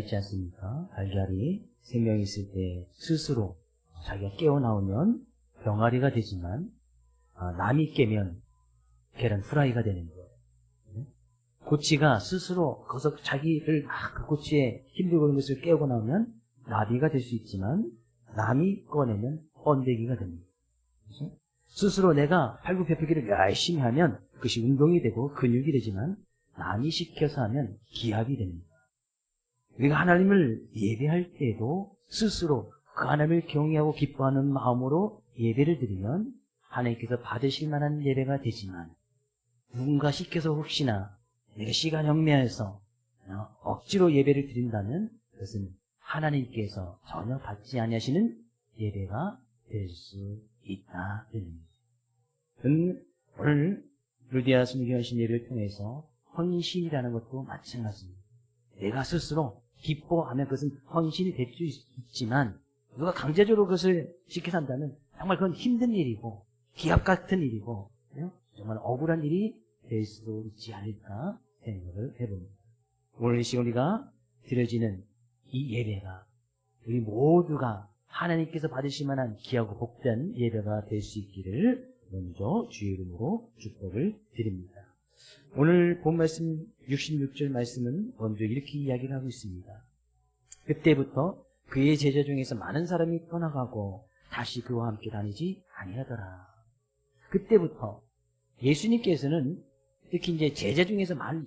있지 않습니까? 달걀이 생명이 있을 때 스스로 자기가 깨어나오면 병아리가 되지만 남이 깨면 계란 후라이가 되는 거예요. 고치가 스스로 거기서 자기를 그 고치에 힘들고 있는 것을 깨우고 나오면 나비가 될 수 있지만 남이 꺼내면 번데기가 됩니다. 그렇죠? 스스로 내가 팔굽혀펴기를 열심히 하면 그것이 운동이 되고 근육이 되지만 남이 시켜서 하면 기압이 됩니다. 우리가 하나님을 예배할 때에도 스스로 그 하나님을 경외하고 기뻐하는 마음으로 예배를 드리면 하나님께서 받으실 만한 예배가 되지만 누군가 시켜서 혹시나 내가 시간 혁명해서 억지로 예배를 드린다면 그것은 하나님께서 전혀 받지 아니하시는 예배가 될 수 있다. 오늘 루디아 순교하신 예배를 통해서 헌신이라는 것도 마찬가지입니다. 내가 스스로 기뻐하면 그것은 헌신이 될 수 있지만 누가 강제적으로 그것을 시켜서 한다면 정말 그건 힘든 일이고 기합 같은 일이고 정말 억울한 일이 될 수도 있지 않을까 생각을 해봅니다. 오늘 이 시간 우리가 드려지는 이 예배가 우리 모두가 하나님께서 받으실 만한 귀하고 복된 예배가 될 수 있기를 먼저 주의 이름으로 축복을 드립니다. 오늘 본 말씀 66절 말씀은 먼저 이렇게 이야기를 하고 있습니다. 그때부터 그의 제자 중에서 많은 사람이 떠나가고 다시 그와 함께 다니지 아니하더라. 그때부터 예수님께서는 특히 이제 제자 중에서 많은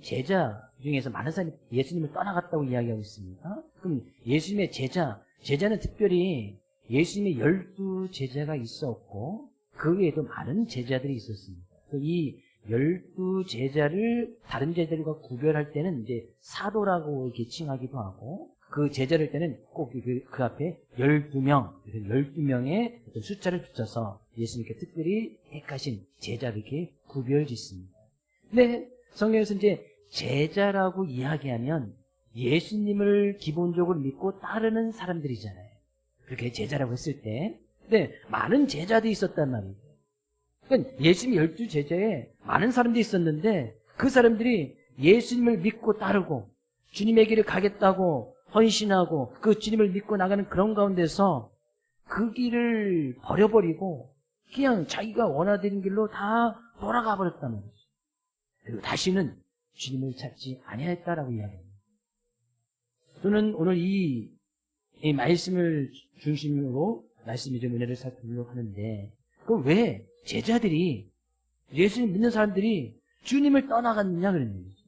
사람이 예수님을 떠나갔다고 이야기하고 있습니다. 그럼 예수님의 제자는 특별히 예수님의 12제자가 있었고 그 외에도 많은 제자들이 있었습니다. 이 12제자를 다른 제자들과 구별할 때는 이제 사도라고 이렇게 칭하기도 하고 그 제자를 때는 꼭 그 앞에 12명, 12명의 숫자를 붙여서 예수님께 특별히 택하신 제자를 이렇게 구별 짓습니다. 근데 성경에서 이제 제자라고 이야기하면 예수님을 기본적으로 믿고 따르는 사람들이잖아요. 그렇게 제자라고 했을 때. 근데 많은 제자들이 있었단 말이에요. 그러니까 예수님 12제자에 많은 사람들이 있었는데 그 사람들이 예수님을 믿고 따르고 주님의 길을 가겠다고 헌신하고 그 주님을 믿고 나가는 그런 가운데서 그 길을 버려버리고 그냥 자기가 원하는 길로 다 돌아가 버렸단 말이죠. 그리고 다시는 주님을 찾지 아니하였다라고 이야기합니다. 저는 오늘 이 말씀을 중심으로 말씀의 좀 은혜를 살펴보려고 하는데 그 왜 제자들이 예수님 믿는 사람들이 주님을 떠나갔느냐 그런 얘기죠.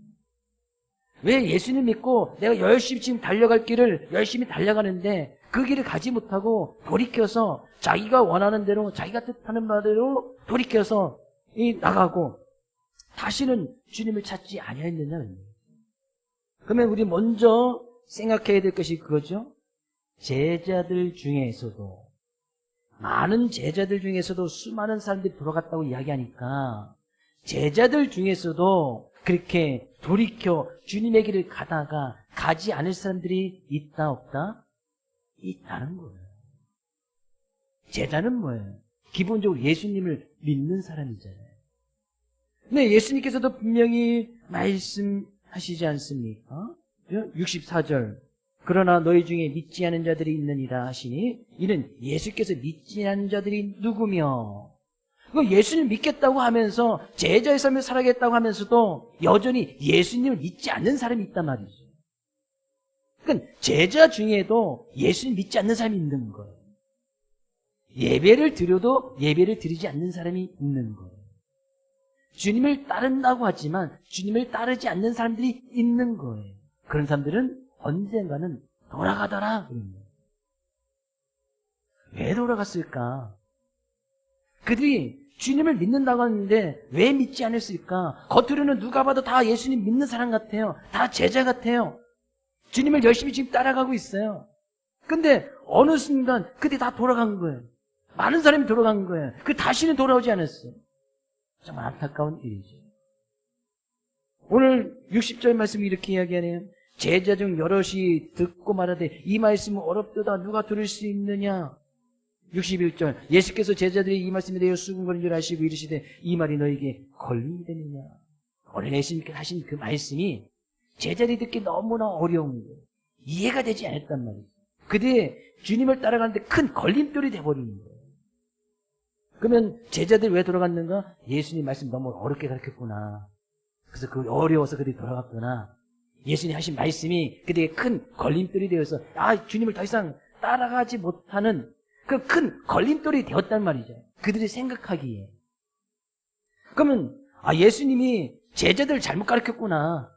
왜 예수님 믿고 내가 열심히 지금 달려갈 길을 열심히 달려가는데 그 길을 가지 못하고 돌이켜서 자기가 원하는 대로 자기가 뜻하는 바대로 돌이켜서 나가고 다시는 주님을 찾지 아니하였느냐. 그러면 우리 먼저 생각해야 될 것이 그거죠. 제자들 중에서도 많은 제자들 중에서도 수많은 사람들이 돌아갔다고 이야기하니까 제자들 중에서도 그렇게 돌이켜 주님의 길을 가다가 가지 않을 사람들이 있다 없다? 있다는 거예요. 제자는 뭐예요? 기본적으로 예수님을 믿는 사람이잖아요. 근데 예수님께서도 분명히 말씀하시지 않습니까? 64절 그러나 너희 중에 믿지 않은 자들이 있느니라 하시니 이는 예수께서 믿지 않은 자들이 누구며 예수님 믿겠다고 하면서 제자의 삶을 살아겠다고 하면서도 여전히 예수님을 믿지 않는 사람이 있단 말이죠. 그러니까 제자 중에도 예수님 믿지 않는 사람이 있는 거예요. 예배를 드려도 예배를 드리지 않는 사람이 있는 거예요. 주님을 따른다고 하지만 주님을 따르지 않는 사람들이 있는 거예요. 그런 사람들은 언젠가는 돌아가더라. 왜 돌아갔을까? 그들이 주님을 믿는다고 하는데 왜 믿지 않았을까? 겉으로는 누가 봐도 다 예수님 믿는 사람 같아요. 다 제자 같아요. 주님을 열심히 지금 따라가고 있어요. 근데 어느 순간 그들이 다 돌아간 거예요. 많은 사람이 돌아간 거예요. 그 다시는 돌아오지 않았어요. 정말 안타까운 일이죠. 오늘 60절 말씀이 이렇게 이야기하네요. 제자 중 여럿이 듣고 말하되 이 말씀은 어렵도다 누가 들을 수 있느냐. 61절 예수께서 제자들이 이 말씀에 대하여 수군거리는 줄 아시고 이르시되 이 말이 너에게 걸림이 되느냐. 오늘 예수님께서 하신 그 말씀이 제자들이 듣기 너무나 어려운 거예요. 이해가 되지 않았단 말이죠. 그들이 주님을 따라가는데 큰 걸림돌이 돼버리는 거예요. 그러면 제자들이 왜 돌아갔는가? 예수님 말씀 너무 어렵게 가르쳤구나. 그래서 그 어려워서 그들이 돌아갔구나. 예수님 하신 말씀이 그들에게 큰 걸림돌이 되어서 주님을 더 이상 따라가지 못하는 그 큰 걸림돌이 되었단 말이죠. 그들이 생각하기에. 그러면 예수님이 제자들 잘못 가르쳤구나.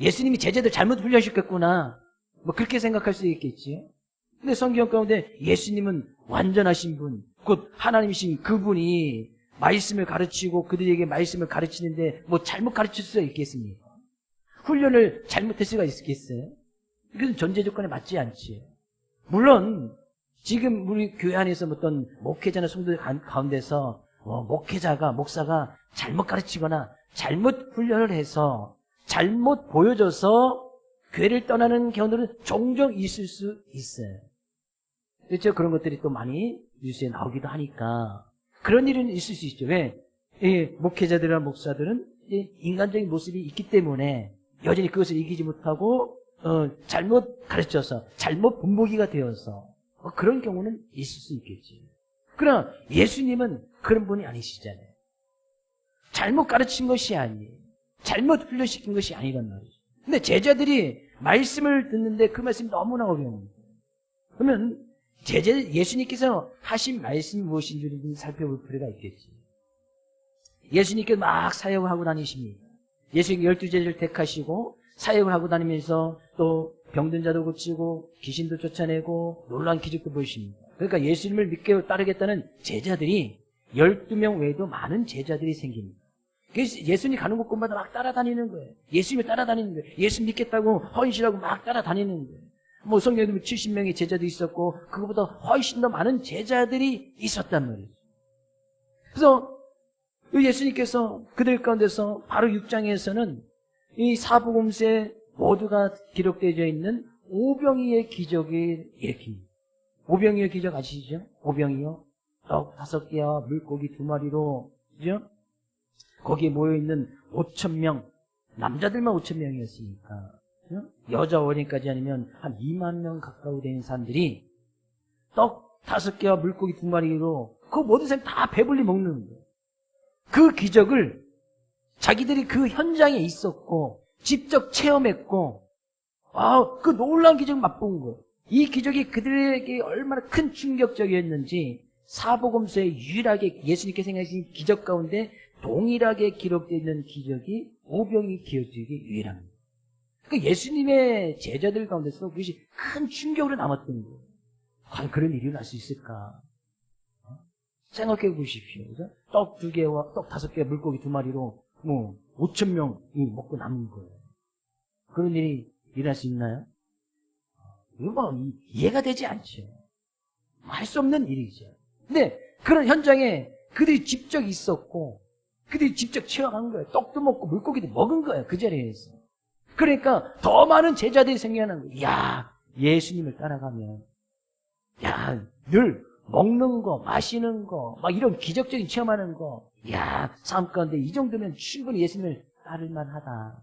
예수님이 제자들 잘못 훈련시켰구나. 뭐 그렇게 생각할 수 있겠지. 근데 성경 가운데 예수님은 완전하신 분, 곧 하나님이신 그분이 말씀을 가르치고 그들에게 말씀을 가르치는데 뭐 잘못 가르칠 수가 있겠습니까? 훈련을 잘못할 수가 있겠어요? 이것은 전제 조건에 맞지 않지. 물론 지금 우리 교회 안에서 어떤 목회자나 성도들 가운데서 목사가 잘못 가르치거나 잘못 훈련을 해서 잘못 보여줘서 교회를 떠나는 경우는 종종 있을 수 있어요. 그렇죠? 그런 것들이 또 많이 뉴스에 나오기도 하니까 그런 일은 있을 수 있죠. 왜? 목회자들이나 목사들은 인간적인 모습이 있기 때문에 여전히 그것을 이기지 못하고 잘못 가르쳐서 잘못 본보기가 되어서 그런 경우는 있을 수 있겠지. 그러나 예수님은 그런 분이 아니시잖아요. 잘못 가르친 것이 아니에요. 잘못 훈련시킨 것이 아니란 말이죠. 근데 제자들이 말씀을 듣는데 그 말씀이 너무나 어려운 거예요. 그러면 예수님께서 하신 말씀이 무엇인지 살펴볼 필요가 있겠지. 예수님께서 막 사역을 하고 다니십니다. 예수님 12제자를 택하시고 사역을 하고 다니면서 또 병든 자도 고치고 귀신도 쫓아내고 놀라운 기적도 보이십니다. 그러니까 예수님을 믿게 따르겠다는 제자들이 12명 외에도 많은 제자들이 생깁니다. 예수님 가는 곳곳마다 막 따라다니는 거예요. 예수님을 따라다니는 거예요. 예수 믿겠다고 헌신하고 막 따라다니는 거예요. 뭐 성경에 보면 70명의 제자도 있었고 그거보다 훨씬 더 많은 제자들이 있었단 말이죠. 그래서 예수님께서 그들 가운데서 바로 6장에서는 이 사복음서에 모두가 기록되어 있는 오병이의 기적을 일으킵니다. 오병이의 기적 아시죠? 오병이요. 떡 5개와 물고기 2마리로, 그죠? 거기에 모여있는 5,000명, 남자들만 5,000명이었으니까, 그죠? 여자 어린이까지 아니면 한 2만 명 가까이 되는 사람들이 떡 5개와 물고기 2마리로 그 모든 사람 다 배불리 먹는 거예요. 그 기적을 자기들이 그 현장에 있었고 직접 체험했고 그 놀라운 기적을 맛본 거예요. 이 기적이 그들에게 얼마나 큰 충격적이었는지 사복음서에 유일하게 예수님께서 행하신 기적 가운데 동일하게 기록되어 있는 기적이 오병이 기적이 유일합니다. 그러니까 예수님의 제자들 가운데서 그것이 큰 충격으로 남았던 거예요. 과연 그런 일이 날 수 있을까? 생각해 보십시오. 그죠? 떡 2개와 떡 5개, 물고기 2마리로 5,000명이 먹고 남은 거예요. 그런 일이 일어날 수 있나요? 이거 이해가 되지 않죠. 할 수 없는 일이죠. 근데 그런 현장에 그들이 직접 있었고 그들이 직접 체험한 거예요. 떡도 먹고 물고기도 먹은 거예요. 그 자리에서. 그러니까 더 많은 제자들이 생겨나는 거예요. 예수님을 따라가면 늘 먹는 거, 마시는 거, 막 이런 기적적인 체험하는 거, 삶 가운데 이 정도면 충분히 예수님을 따를 만하다.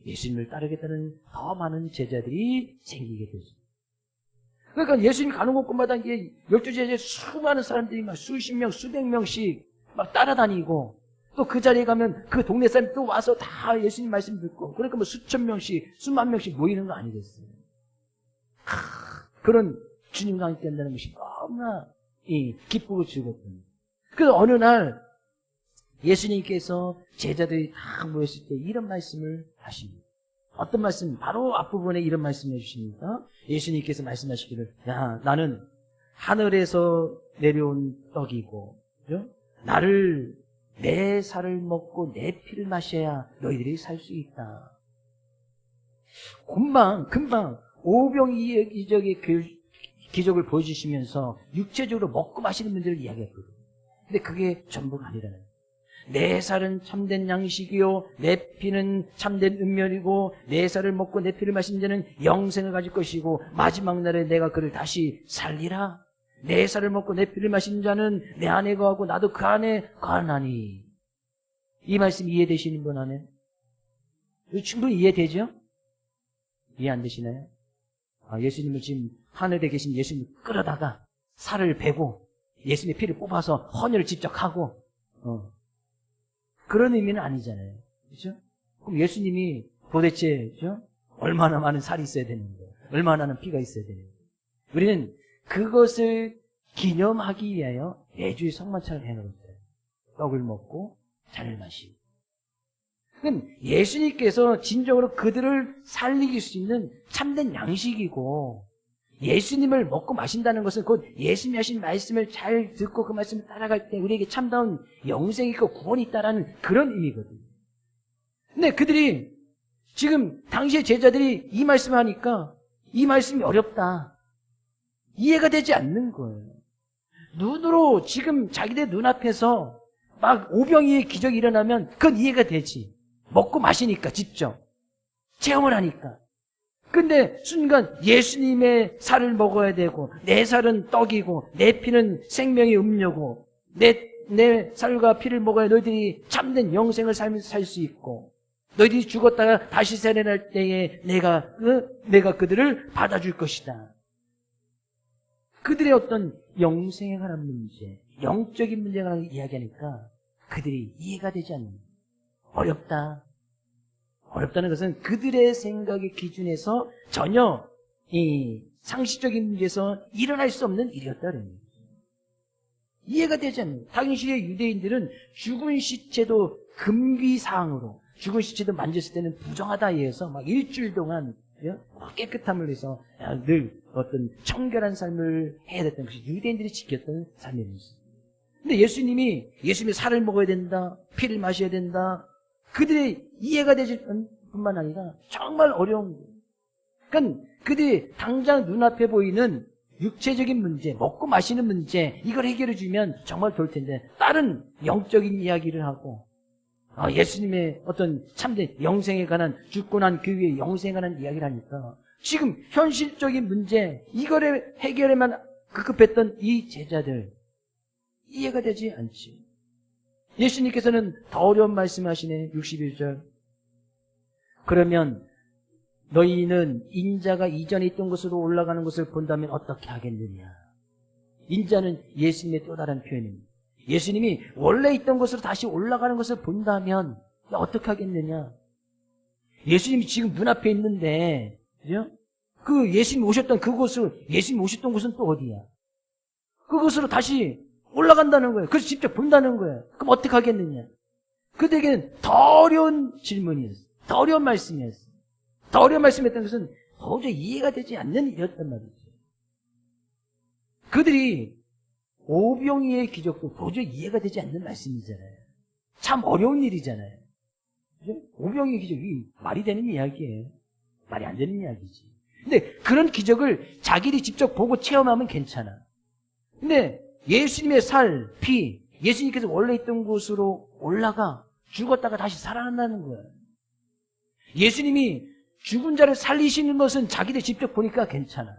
예수님을 따르겠다는 더 많은 제자들이 생기게 되죠. 그러니까 예수님 가는 곳곳마다 이게 12제자의 수많은 사람들이 막 수십 명, 수백 명씩 막 따라다니고 또 그 자리에 가면 그 동네 사람이 또 와서 다 예수님 말씀 듣고 그러니까 뭐 수천 명씩, 수만 명씩 모이는 거 아니겠어요? 그런 주님과 함께 한다는 것이 너무나 기쁘고 즐겁습니다. 그래서 어느 날 예수님께서 제자들이 다 모였을 때 이런 말씀을 하십니다. 어떤 말씀? 바로 앞부분에 이런 말씀을 해주십니다. 예수님께서 말씀하시기를 나는 하늘에서 내려온 떡이고 그죠? 나를 내 살을 먹고 내 피를 마셔야 너희들이 살 수 있다. 금방 오병이의 기적을 보여주시면서 육체적으로 먹고 마시는 분들을 이야기했거든요. 근데 그게 전부가 아니라는 거예요. 내 살은 참된 양식이요 내 피는 참된 음료이고 내 살을 먹고 내 피를 마신 자는 영생을 가질 것이고 마지막 날에 내가 그를 다시 살리라. 내 살을 먹고 내 피를 마신 자는 내 안에 거하고 나도 그 안에 거하나니. 이 말씀 이해되시는 분 안에? 충분히 이해되죠? 이해 안 되시나요? 예수님을 지금 하늘에 계신 예수님을 끌어다가 살을 베고 예수님의 피를 뽑아서 헌혈을 직접 하고 그런 의미는 아니잖아요. 그렇죠? 그럼 예수님이 도대체 그렇죠? 얼마나 많은 살이 있어야 되는 거예요? 얼마나 많은 피가 있어야 되는 거예요? 우리는 그것을 기념하기 위하여 매주의 성만찬을 해놓은 거예요. 떡을 먹고 잔을 마시고. 그럼 예수님께서 진정으로 그들을 살리길 수 있는 참된 양식이고, 예수님을 먹고 마신다는 것은 곧 예수님이 하신 말씀을 잘 듣고 그 말씀을 따라갈 때 우리에게 참다운 영생이 있고 구원이 있다라는 그런 의미거든요. 근데 그들이 지금 당시의 제자들이 이 말씀을 하니까 이 말씀이 어렵다. 이해가 되지 않는 거예요. 눈으로 지금 자기들 눈앞에서 막 오병이의 기적이 일어나면 그건 이해가 되지. 먹고 마시니까 직접 체험을 하니까. 근데 순간 예수님의 살을 먹어야 되고 내 살은 떡이고 내 피는 생명의 음료고 내 살과 피를 먹어야 너희들이 참된 영생을 살 수 있고 너희들이 죽었다가 다시 살아날 때에 내가 그들을 받아줄 것이다. 그들의 어떤 영생에 관한 문제, 영적인 문제에 관한 이야기하니까 그들이 이해가 되지 않는 거예요. 어렵다. 어렵다는 것은 그들의 생각의 기준에서 전혀 이 상식적인 문제에서 일어날 수 없는 일이었다는 거예요. 이해가 되지 않는 거예요. 당시의 유대인들은 죽은 시체도 금기사항으로 죽은 시체도 만졌을 때는 부정하다 해서 막 일주일 동안 깨끗함을 위해서 늘 어떤 청결한 삶을 해야 됐던 것이 유대인들이 지켰던 삶이었어요. 근데 예수님의 살을 먹어야 된다, 피를 마셔야 된다. 그들의 이해가 되질 뿐만 아니라 정말 어려운 거예요. 그러니까 그들이 당장 눈앞에 보이는 육체적인 문제, 먹고 마시는 문제, 이걸 해결해 주면 정말 좋을 텐데 다른 영적인 이야기를 하고 예수님의 어떤 참된 영생에 관한 죽고 난 그 위에 영생에 관한 이야기를 하니까 지금 현실적인 문제, 이거를 해결에만 급급했던 이 제자들 이해가 되지 않지. 예수님께서는 더 어려운 말씀하시네. 61절. 그러면 너희는 인자가 이전에 있던 곳으로 올라가는 것을 본다면 어떻게 하겠느냐. 인자는 예수님의 또 다른 표현입니다. 예수님이 원래 있던 곳으로 다시 올라가는 것을 본다면 어떻게 하겠느냐. 예수님이 지금 눈앞에 있는데 그죠? 그 예수님이 오셨던 그곳을 예수님이 오셨던 곳은 또 어디야? 그곳으로 다시 올라간다는 거예요. 그래서 직접 본다는 거예요. 그럼 어떻게 하겠느냐? 그들에게는 더 어려운 질문이었어요. 더 어려운 말씀이었어요. 더 어려운 말씀이었던 것은 도저히 이해가 되지 않는 일이었단 말이죠. 그들이 오병이의 기적도 도저히 이해가 되지 않는 말씀이잖아요. 참 어려운 일이잖아요. 그죠? 오병이의 기적이 말이 되는 이야기예요. 말이 안 되는 이야기지. 근데 그런 기적을 자기들이 직접 보고 체험하면 괜찮아. 근데 예수님의 살, 피, 예수님께서 원래 있던 곳으로 올라가 죽었다가 다시 살아난다는 거예요. 예수님이 죽은 자를 살리시는 것은 자기들이 직접 보니까 괜찮아.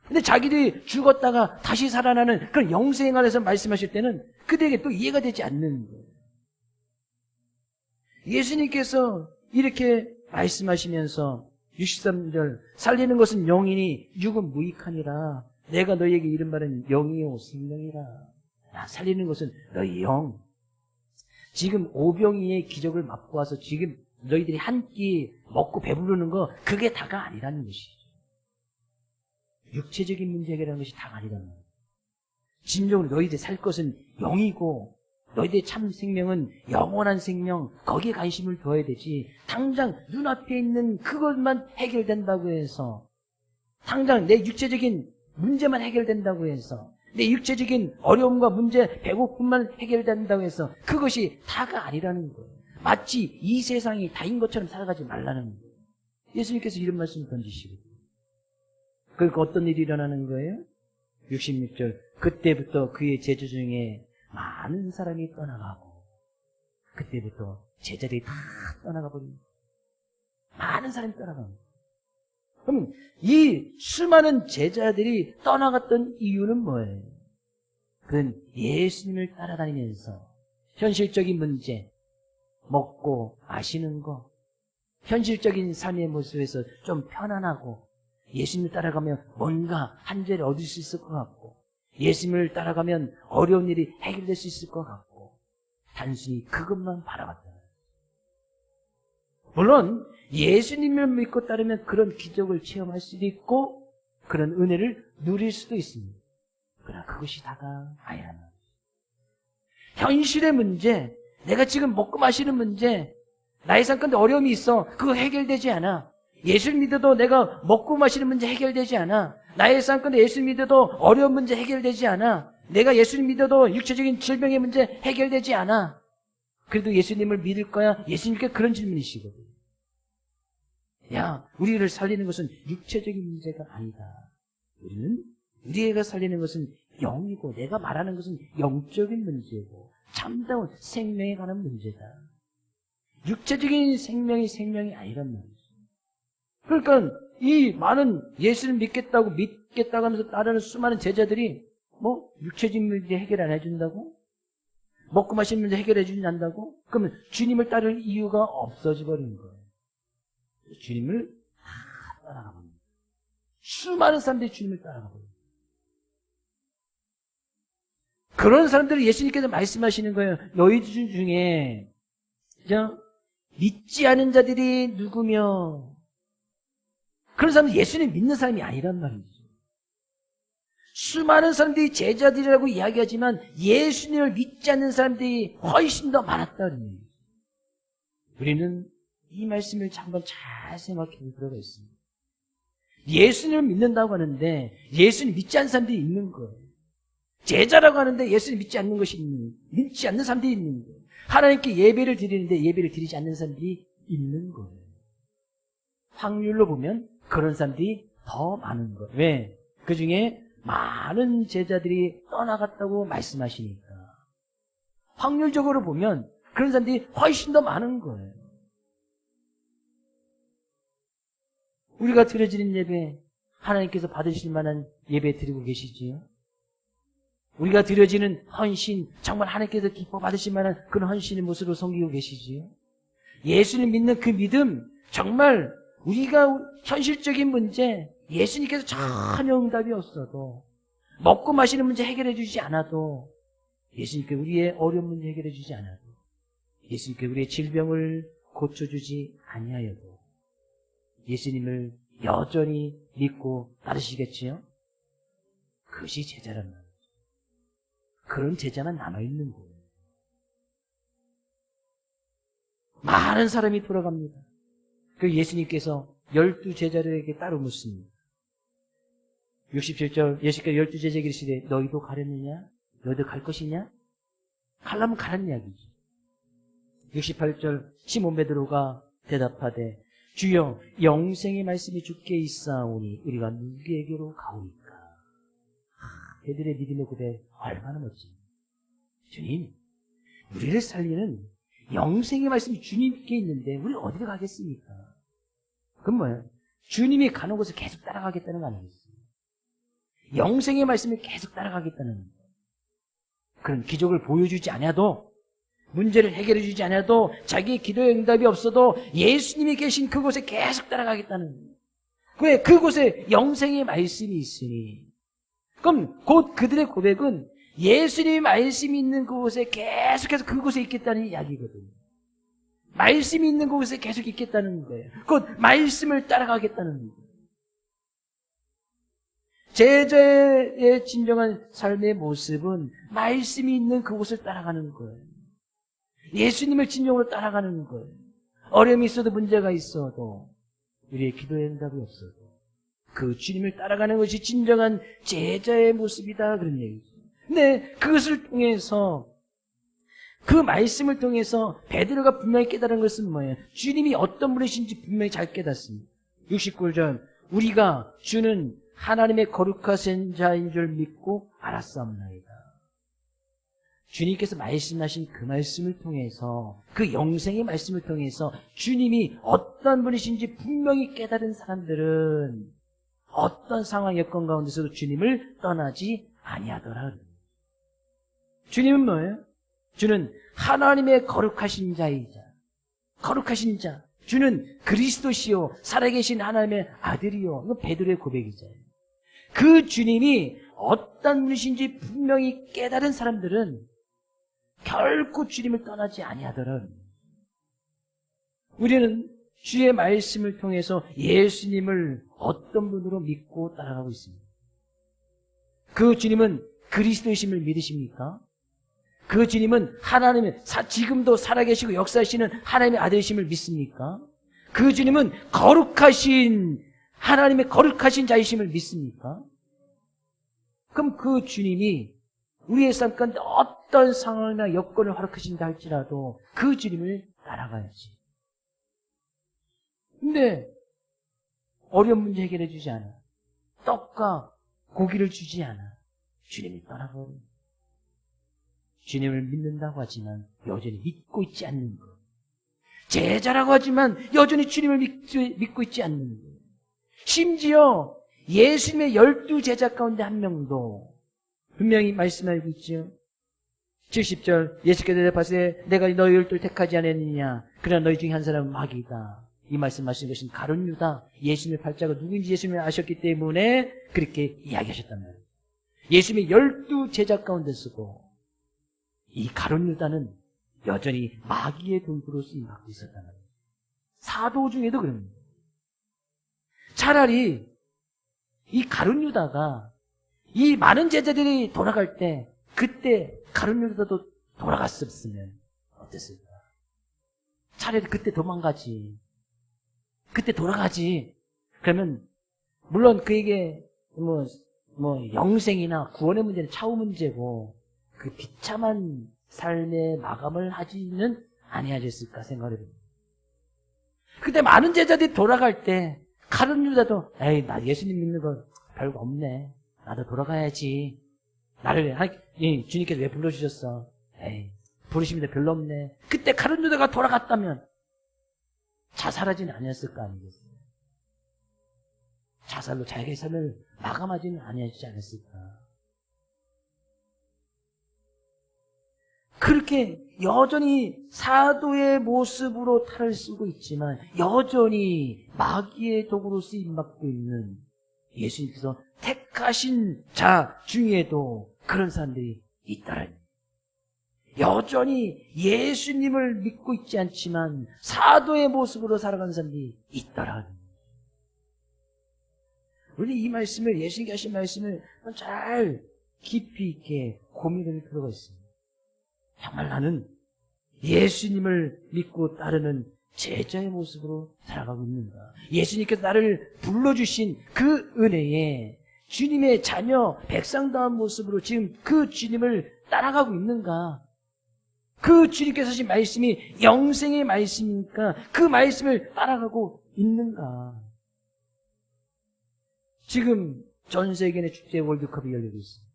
근데 자기들이 죽었다가 다시 살아나는 그런 영생 안에서 말씀하실 때는 그들에게 또 이해가 되지 않는 거예요. 예수님께서 이렇게 말씀하시면서 63절 살리는 것은 영이니 육은 무익하니라. 내가 너희에게 이른 말은 영이요 생명이라. 살리는 것은 너희 영. 지금 오병이의 기적을 맛보 와서 지금 너희들이 한 끼 먹고 배부르는 거 그게 다가 아니라는 것이죠. 육체적인 문제 해결하는 것이 다가 아니라는 거예요. 진정으로 너희들이 살 것은 영이고 너희들의 참 생명은 영원한 생명, 거기에 관심을 둬야 되지. 당장 눈앞에 있는 그것만 해결된다고 해서 당장 내 육체적인 문제만 해결된다고 해서 내 육체적인 어려움과 문제, 배고픔만 해결된다고 해서 그것이 다가 아니라는 거예요. 마치 이 세상이 다인 것처럼 살아가지 말라는 거예요. 예수님께서 이런 말씀을 던지시거든요. 그러니까 어떤 일이 일어나는 거예요? 66절. 그때부터 그의 제자 중에 많은 사람이 떠나가고 그때부터 제자들이 다 떠나가 버립니다. 많은 사람이 떠나갑니다. 그럼 이 수많은 제자들이 떠나갔던 이유는 뭐예요? 그건 예수님을 따라다니면서 현실적인 문제, 먹고 마시는 거, 현실적인 삶의 모습에서 좀 편안하고 예수님을 따라가면 뭔가 한자리 얻을 수 있을 것 같고, 예수님을 따라가면 어려운 일이 해결될 수 있을 것 같고, 단순히 그것만 바라봤다. 물론 예수님을 믿고 따르면 그런 기적을 체험할 수도 있고 그런 은혜를 누릴 수도 있습니다. 그러나 그것이 다가 아니라는 거죠. 현실의 문제, 내가 지금 먹고 마시는 문제, 나의 삶 가운데 어려움이 있어. 그거 해결되지 않아. 예수를 믿어도 내가 먹고 마시는 문제 해결되지 않아. 나의 삶 가운데 예수를 믿어도 어려운 문제 해결되지 않아. 내가 예수를 믿어도 육체적인 질병의 문제 해결되지 않아. 그래도 예수님을 믿을 거야? 예수님께 그런 질문이시거든. 야, 우리를 살리는 것은 육체적인 문제가 아니다. 우리가 살리는 것은 영이고, 내가 말하는 것은 영적인 문제고, 참다운 생명에 관한 문제다. 육체적인 생명이 아니란 말이죠. 그러니까 이 많은 예수를 믿겠다고 하면서 따르는 수많은 제자들이 육체적인 문제 해결 안 해준다고? 먹고 마시는 문제 해결해 주지 않는다고? 그러면 주님을 따를 이유가 없어져 버리는 거예요. 주님을 다 따라가버립니다. 수많은 사람들이 주님을 따라가버립니다. 그런 사람들을 예수님께서 말씀하시는 거예요. 너희들 중에 믿지 않은 자들이 누구며, 그런 사람은 예수님 믿는 사람이 아니란 말이죠. 수많은 사람들이 제자들이라고 이야기하지만 예수님을 믿지 않는 사람들이 훨씬 더 많았다는 얘기죠. 우리는 이 말씀을 한번 잘 생각해 볼 필요가 있습니다. 예수님을 믿는다고 하는데 예수님 믿지 않는 사람들이 있는 거예요. 제자라고 하는데 예수님 믿지 않는 사람들이 있는 거예요. 하나님께 예배를 드리는데 예배를 드리지 않는 사람들이 있는 거예요. 확률로 보면 그런 사람들이 더 많은 거예요. 왜? 그 중에 많은 제자들이 떠나갔다고 말씀하시니까. 확률적으로 보면 그런 사람들이 훨씬 더 많은 거예요. 우리가 드려지는 예배, 하나님께서 받으실 만한 예배 드리고 계시지요? 우리가 드려지는 헌신, 정말 하나님께서 기뻐 받으실 만한 그런 헌신의 모습으로 섬기고 계시지요? 예수님 믿는 그 믿음, 정말 우리가 현실적인 문제, 예수님께서 전혀 응답이 없어도, 먹고 마시는 문제 해결해 주지 않아도, 예수님께 우리의 어려운 문제 해결해 주지 않아도, 예수님께 우리의 질병을 고쳐주지 아니하여도 예수님을 여전히 믿고 따르시겠지요? 그것이 제자란 말이에요. 그런 제자만 남아있는 거예요. 많은 사람이 돌아갑니다. 그 예수님께서 12제자들에게 따로 묻습니다. 67절 예수께서 12제자에게 이르시되 너희도 가려느냐? 너희도 갈 것이냐? 가려면 가란 이야기죠. 68절 시몬 베드로가 대답하되 주여 영생의 말씀이 주께 있사오니 우리가 누구에게로 가오니까. 베드로의 믿음의 고백 얼마나 멋집니까? 주님, 우리를 살리는 영생의 말씀이 주님께 있는데 우리 어디로 가겠습니까? 그건 뭐예요? 주님이 가는 곳을 계속 따라가겠다는 거 아니겠어요? 영생의 말씀을 계속 따라가겠다는 거예요. 그런 기적을 보여주지 않아도, 문제를 해결해 주지 않아도, 자기의 기도의 응답이 없어도 예수님이 계신 그곳에 계속 따라가겠다는 거예요. 왜? 그곳에 영생의 말씀이 있으니. 그럼 곧 그들의 고백은 예수님의 말씀이 있는 그곳에 계속해서 그곳에 있겠다는 이야기거든요. 말씀이 있는 그곳에 계속 있겠다는 거예요. 곧 말씀을 따라가겠다는 거예요. 제자의 진정한 삶의 모습은 말씀이 있는 그곳을 따라가는 거예요. 예수님을 진정으로 따라가는 거예요. 어려움이 있어도, 문제가 있어도, 우리의 기도의 응답이 없어도 그 주님을 따라가는 것이 진정한 제자의 모습이다, 그런 얘기죠. 근데 그것을 통해서, 그 말씀을 통해서 베드로가 분명히 깨달은 것은 뭐예요? 주님이 어떤 분이신지 분명히 잘 깨닫습니다. 69절 우리가 주는 하나님의 거룩하신 자인 줄 믿고 알았사옵나이다. 주님께서 말씀하신 그 말씀을 통해서, 그 영생의 말씀을 통해서 주님이 어떤 분이신지 분명히 깨달은 사람들은 어떤 상황 여건 가운데서도 주님을 떠나지 아니하더라. 주님은 뭐예요? 주는 하나님의 거룩하신 자이자, 거룩하신 자, 주는 그리스도시요 살아계신 하나님의 아들이요. 이거 베드로의 고백이잖아요. 그 주님이 어떤 분이신지 분명히 깨달은 사람들은 결코 주님을 떠나지 아니하더라. 우리는 주의 말씀을 통해서 예수님을 어떤 분으로 믿고 따라가고 있습니다. 그 주님은 그리스도이심을 믿으십니까? 그 주님은 하나님의 지금도 살아계시고 역사하시는 하나님의 아들이심을 믿습니까? 그 주님은 거룩하신 하나님의 거룩하신 자이심을 믿습니까? 그럼 그 주님이 우리의 삶 가운데 어떤 상황이나 여건을 허락하신다 할지라도 그 주님을 따라가야지. 근데 어려운 문제 해결해 주지 않아. 떡과 고기를 주지 않아. 주님이 떠나버려. 주님을 믿는다고 하지만 여전히 믿고 있지 않는 것. 제자라고 하지만 여전히 주님을 믿고 있지 않는 것. 심지어 예수님의 12제자 가운데 한 명도 분명히 말씀하고 있죠. 70절 예수께서 대답하시되 내가 너희 12를 택하지 않았느냐. 그러나 너희 중에 한 사람은 마귀다. 이 말씀하신 것은 가룟 유다, 예수님의 팔자가 누구인지 예수님이 아셨기 때문에 그렇게 이야기하셨단 말이에요. 예수님의 12제자 가운데 쓰고 이 가룟 유다는 여전히 마귀의 동부로 쓰임받고 있었단 말이에요. 사도 중에도 그럽니다. 차라리 이 가룟 유다가 이 많은 제자들이 돌아갈 때 그때 가룟 유다도 돌아갔었으면 어땠을까? 차라리 그때 도망가지. 그때 돌아가지. 그러면 물론 그에게 영생이나 구원의 문제는 차후 문제고 그 비참한 삶의 마감을 하지는 아니하셨을까 생각을 해봅니다. 그때 많은 제자들이 돌아갈 때 가룟 유다도 에이 나 예수님 믿는 거 별거 없네. 나도 돌아가야지. 나를 주님께서 왜 불러주셨어? 에이 부르심인데 별로 없네. 그때 가룟 유다가 돌아갔다면 자살하지는 아니었을 거 아니겠어요? 자살로 자기의 삶을 마감하지는 아니하지 않았을까? 그렇게 여전히 사도의 모습으로 탈을 쓰고 있지만 여전히 마귀의 도구로 쓰임받고 있는 예수님께서 택하신 자 중에도 그런 사람들이 있다라니. 여전히 예수님을 믿고 있지 않지만 사도의 모습으로 살아가는 사람들이 있다라는. 우리 이 말씀을, 예수님께 하신 말씀을 잘 깊이 있게 고민할 필요가 있습니다. 정말 나는 예수님을 믿고 따르는 제자의 모습으로 살아가고 있는가? 예수님께서 나를 불러주신 그 은혜에 주님의 자녀, 백성다운 모습으로 지금 그 주님을 따라가고 있는가? 그 주님께서 하신 말씀이 영생의 말씀이니까 그 말씀을 따라가고 있는가? 지금 전 세계 내 축제 월드컵이 열리고 있습니다.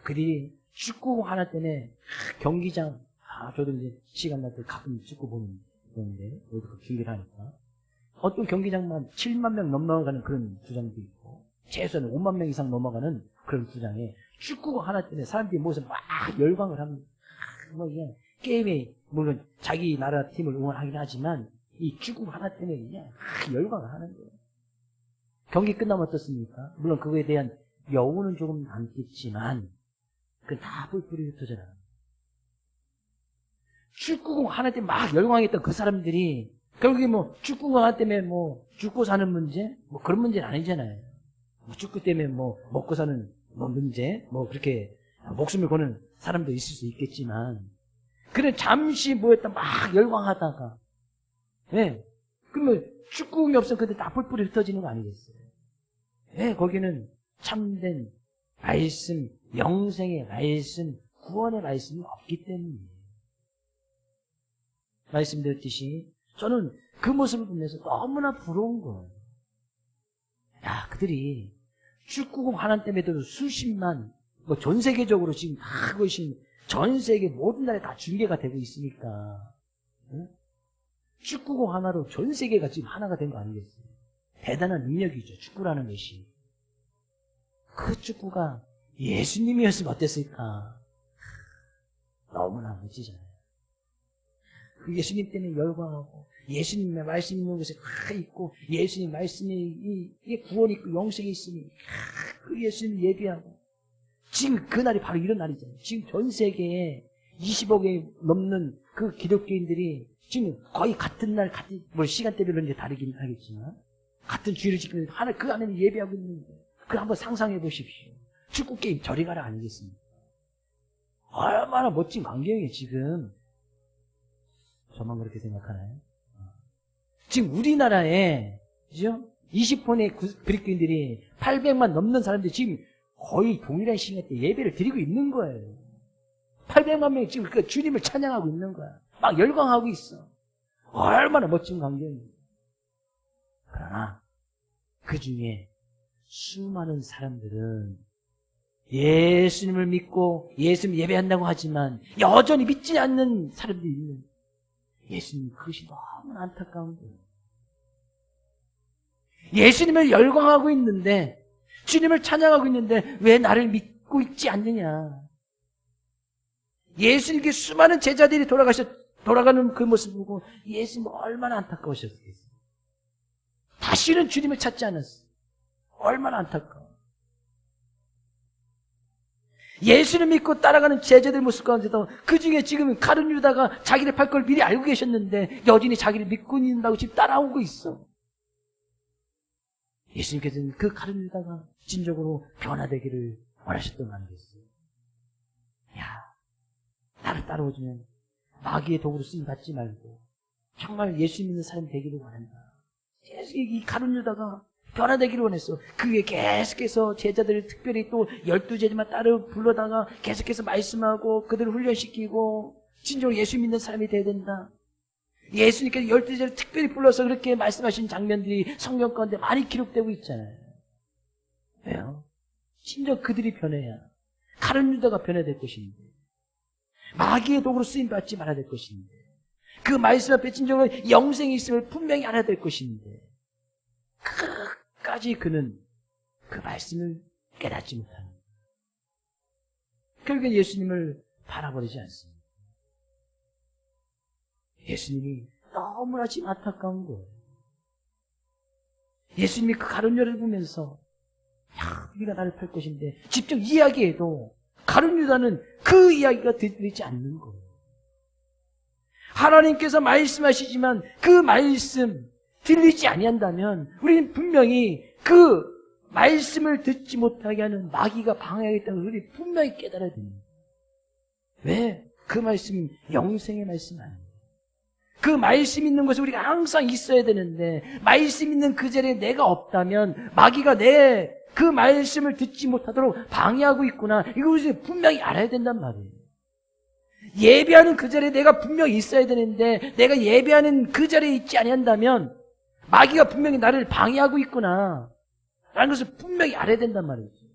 그들이 축구 하나 때문에 경기장, 저도 이제 시간 날 때 가끔 축구 보는데 월드컵 중계를 하니까 어떤 경기장만 7만 명 넘어가는 그런 주장도 있고 최소한 5만 명 이상 넘어가는 그런 주장에 축구 하나 때문에 사람들이 모여서 막 열광을 하는 그냥 게임에 물론 자기 나라 팀을 응원하긴 하지만 이 축구 하나 때문에 그냥 열광을 하는 거예요. 경기 끝나면 어떻습니까? 물론 그거에 대한 여우는 조금 남겠지만 그건 다 뿔뿔이 흩어져라. 축구공 하나 때문에 막 열광했던 그 사람들이 결국에 축구공 하나 때문에 죽고 사는 문제? 그런 문제는 아니잖아요. 축구 때문에 먹고 사는 문제? 그렇게 목숨을 거는 사람도 있을 수 있겠지만 그래 잠시 모였다 막 열광하다가 그러면 축구공이 없으면 그때 다 뿔뿔이 흩어지는 거 아니겠어요? 거기는 참된 말씀, 영생의 말씀, 구원의 말씀이 없기 때문이에요. 말씀드렸듯이 저는 그 모습을 보면서 너무나 부러운 거예요. 야, 그들이 축구공 하나 때문에도 수십만, 전 세계적으로 지금 다 그것이 전 세계 모든 나라에 다 중계가 되고 있으니까 축구공 하나로 전 세계가 지금 하나가 된 거 아니겠어요? 대단한 능력이죠. 축구라는 것이. 그 축구가 예수님이었으면 어땠을까? 너무나 멋지잖아요. 그 예수님 때문에 열광하고 예수님의 말씀 있는 곳에 다 있고 예수님 말씀이 이게 구원이 있고 영생이 있으니 그 예수님 예배하고 지금 그날이 바로 이런 날이잖아요. 지금 전 세계에 20억이 넘는 그 기독교인들이 지금 거의 같은 날 같은 시간대별로 이제 다르긴 하겠지만 같은 주일을 지키는 하나 그 안에는 예배하고 있는데 그걸 한번 상상해 보십시오. 축구 게임 저리 가라 아니겠습니까? 얼마나 멋진 광경이에요. 지금 저만 그렇게 생각하나요? 지금 우리나라에 그죠? 20번의 그리스도인들이 800만 넘는 사람들이 지금 거의 동일한 시간 때 예배를 드리고 있는 거예요. 800만 명이 지금 그 주님을 찬양하고 있는 거야. 막 열광하고 있어. 얼마나 멋진 광경이에요. 그러나 그 중에 수많은 사람들은 예수님을 믿고 예수님 예배한다고 하지만 여전히 믿지 않는 사람들이 있는 예수님 그것이 너무 안타까운 거예요. 예수님을 열광하고 있는데 주님을 찬양하고 있는데 왜 나를 믿고 있지 않느냐. 예수님께 수많은 제자들이 돌아가는 그 모습을 보고 예수님 얼마나 안타까우셨겠어요. 다시는 주님을 찾지 않았어요. 얼마나 안타까워. 예수를 믿고 따라가는 제자들 모습 가운데도 그 중에 지금 가룟 유다가 자기를 팔 걸 미리 알고 계셨는데 여전히 자기를 믿고 있는다고 지금 따라오고 있어. 예수님께서는 그 가룟 유다가 진정으로 변화되기를 원하셨던 거 아니겠어요? 야, 나를 따라오지면 마귀의 도구로 쓰임 받지 말고 정말 예수 믿는 사람이 되기를 원한다. 계속 이 가룟 유다가 변화되기를 원했어. 그게 계속해서 제자들을 특별히 또 12제자만 따로 불러다가 계속해서 말씀하고 그들을 훈련시키고 진정으로 예수 믿는 사람이 돼야 된다. 예수님께서 12제자를 특별히 불러서 그렇게 말씀하신 장면들이 성경 가운데 많이 기록되고 있잖아요. 왜요? 진정 그들이 변해야 가룟 유다가 변화될 것인데 마귀의 도구로 쓰임받지 말아야 될 것인데 그 말씀 앞에 진정으로 영생이 있음을 분명히 알아야 될 것인데 끝까지 그는 그 말씀을 깨닫지 못하는 결국엔 예수님을 바라버리지 않습니다. 예수님이 너무나 지금 안타까운 거예요. 예수님이 그 가룟 유다를 보면서 야, 네가 나를 팔 것인데 직접 이야기해도 가룟 유다는 그 이야기가 들리지 않는 거예요. 하나님께서 말씀하시지만 그 말씀 들리지 아니한다면 우리는 분명히 그 말씀을 듣지 못하게 하는 마귀가 방해하겠다는 걸 우리 분명히 깨달아야 됩니다. 왜? 그 말씀은 영생의 말씀 아니에요. 그 말씀 있는 곳에 우리가 항상 있어야 되는데 말씀 있는 그 자리에 내가 없다면 마귀가 내 그 말씀을 듣지 못하도록 방해하고 있구나. 이거 우리 분명히 알아야 된단 말이에요. 예배하는 그 자리에 내가 분명히 있어야 되는데 내가 예배하는 그 자리에 있지 아니한다면 마귀가 분명히 나를 방해하고 있구나 라는 것을 분명히 알아야 된단 말이죠.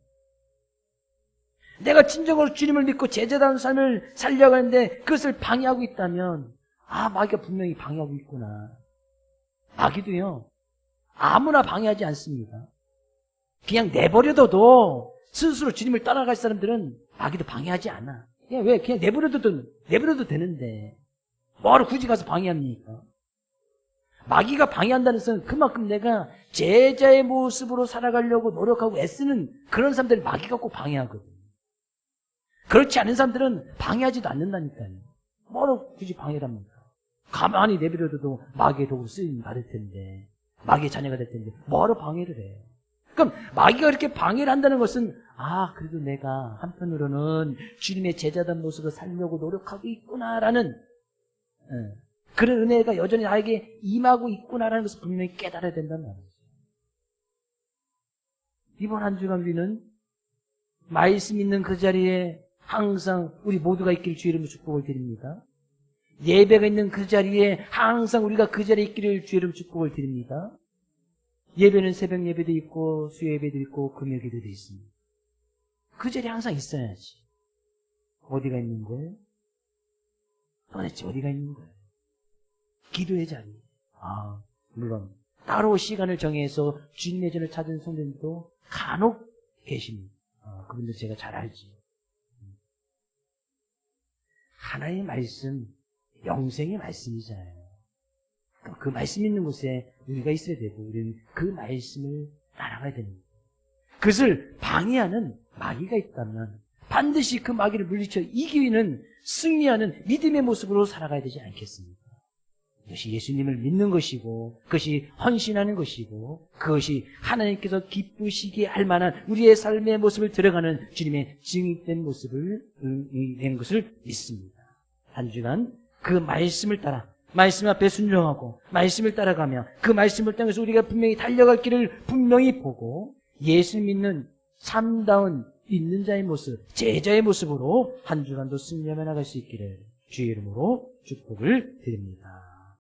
내가 진정으로 주님을 믿고 제자다운 삶을 살려가는데 그것을 방해하고 있다면 마귀가 분명히 방해하고 있구나. 마귀도요 아무나 방해하지 않습니다. 그냥 내버려둬도 스스로 주님을 따라갈 사람들은 마귀도 방해하지 않아. 왜? 그냥 내버려도 되는데 뭐하러 굳이 가서 방해합니까? 마귀가 방해한다는 것은 그만큼 내가 제자의 모습으로 살아가려고 노력하고 애쓰는 그런 사람들을 마귀가 꼭 방해하거든. 그렇지 않은 사람들은 방해하지도 않는다니까요. 뭐하러 굳이 방해를 합니까? 가만히 내버려둬도 마귀의 도구로 쓰임 받을 텐데 마귀의 자녀가 될 텐데 뭐하러 방해를 해? 그럼 마귀가 그렇게 방해를 한다는 것은 그래도 내가 한편으로는 주님의 제자된 모습을 살려고 노력하고 있구나라는 그런 은혜가 여전히 나에게 임하고 있구나라는 것을 분명히 깨달아야 된다는 말이죠. 이번 한 주간 우리는 말씀 있는 그 자리에 항상 우리 모두가 있기를 주의 이름으로 축복을 드립니다. 예배가 있는 그 자리에 항상 우리가 그 자리에 있기를 주의 이름으로 축복을 드립니다. 예배는 새벽 예배도 있고 수요 예배도 있고 금요 기도도 있습니다. 그 자리에 항상 있어야지. 어디가 있는 거예요? 도대체 어디가 있는 거예요? 기도의 자리. 물론 따로 시간을 정해서 주님의 전을 찾은 성도님도 간혹 계십니다. 그분들 제가 잘 알지. 하나님의 말씀, 영생의 말씀이잖아요. 그 말씀 있는 곳에 우리가 있어야 되고 우리는 그 말씀을 따라가야 됩니다. 그것을 방해하는 마귀가 있다면 반드시 그 마귀를 물리쳐 이기는 승리하는 믿음의 모습으로 살아가야 되지 않겠습니까? 그것이 예수님을 믿는 것이고 그것이 헌신하는 것이고 그것이 하나님께서 기쁘시게 할 만한 우리의 삶의 모습을 들어가는 주님의 증인된 모습을 낸 것을 믿습니다. 한 주간 그 말씀을 따라 말씀 앞에 순종하고 말씀을 따라가며 그 말씀을 통해서 우리가 분명히 달려갈 길을 분명히 보고 예수 믿는 참다운 믿는 자의 모습, 제자의 모습으로 한 주간도 승리하며 나갈 수 있기를 주의 이름으로 축복을 드립니다.